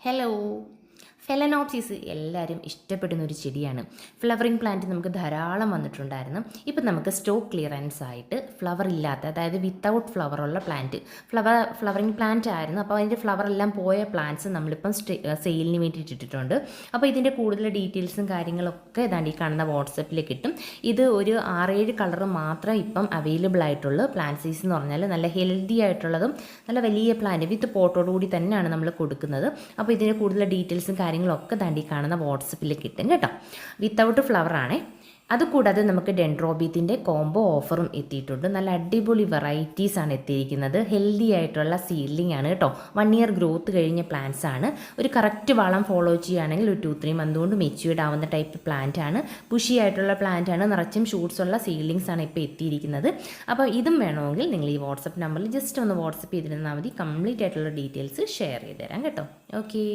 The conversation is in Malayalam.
ഹലോ. ഫെലനോപ്സിസ് എല്ലാവരും ഇഷ്ടപ്പെടുന്ന ഒരു ചെടിയാണ്. ഫ്ലവറിങ് പ്ലാന്റ് നമുക്ക് ധാരാളം വന്നിട്ടുണ്ടായിരുന്നു. ഇപ്പം നമുക്ക് സ്റ്റോക്ക് ക്ലിയറൻസ് ആയിട്ട് ഫ്ലവർ ഇല്ലാത്ത, അതായത് വിത്തൗട്ട് ഫ്ലവറുള്ള പ്ലാന്റ്, ഫ്ലവറിങ് പ്ലാന്റ് ആയിരുന്നു. അപ്പോൾ അതിൻ്റെ ഫ്ലവർ എല്ലാം പോയ പ്ലാന്റ്സ് നമ്മളിപ്പം സെയിലിന് വേണ്ടി ഇട്ടിട്ടുണ്ട്. അപ്പോൾ ഇതിൻ്റെ കൂടുതൽ ഡീറ്റെയിൽസും കാര്യങ്ങളൊക്കെ ഏതാണ്ട് ഈ കാണുന്ന വാട്സപ്പിൽ കിട്ടും. ഇത് ഒരു 6-7 കളർ മാത്രം ഇപ്പം അവൈലബിൾ ആയിട്ടുള്ളൂ. പ്ലാന്റ്സീസ് എന്ന് പറഞ്ഞാൽ നല്ല ഹെൽത്തി ആയിട്ടുള്ളതും നല്ല വലിയ പ്ലാന്റ് വിത്ത് പോട്ടോടുകൂടി തന്നെയാണ് നമ്മൾ കൊടുക്കുന്നത്. അപ്പോൾ ഇതിൻ്റെ കൂടുതൽ ഡീറ്റെയിൽസും കാര്യങ്ങളൊക്കെ താണ്ടി കാണുന്ന വാട്സപ്പിൽ കിട്ടും കേട്ടോ. വിത്തൗട്ട് ഫ്ലവറാണേ. അതുകൂടാതെ നമുക്ക് ഡെൻഡ്രോബിയത്തിൻ്റെ കോംബോ ഓഫറും എത്തിയിട്ടുണ്ട്. നല്ല അടിപൊളി വെറൈറ്റീസാണ് എത്തിയിരിക്കുന്നത്. ഹെൽത്തി ആയിട്ടുള്ള സീഡ്ലിംഗ് ആണ് കേട്ടോ. 1 ഇയർ ഗ്രോത്ത് കഴിഞ്ഞ പ്ലാന്റ്സ് ആണ്. ഒരു കറക്റ്റ് വളം ഫോളോ ചെയ്യുകയാണെങ്കിൽ ഒരു 2-3 മന്ത് കൊണ്ട് മെച്യൂർഡ് ആവുന്ന ടൈപ്പ് പ്ലാന്റ് ആണ്. പുഷി ആയിട്ടുള്ള പ്ലാന്റ് ആണ്. നിറച്ചും ഷൂട്ട്സ് ഉള്ള സീഡ്ലിങ്സ് ആണ് ഇപ്പോൾ എത്തിയിരിക്കുന്നത്. അപ്പോൾ ഇതും വേണമെങ്കിൽ നിങ്ങൾ ഈ വാട്സപ്പ് നമ്പറിൽ ജസ്റ്റ് ഒന്ന് വാട്സപ്പ് ചെയ്തിരുന്നാൽ മതി. കംപ്ലീറ്റ് ആയിട്ടുള്ള ഡീറ്റെയിൽസ് ഷെയർ ചെയ്ത് തരാം കേട്ടോ. ഓക്കെ.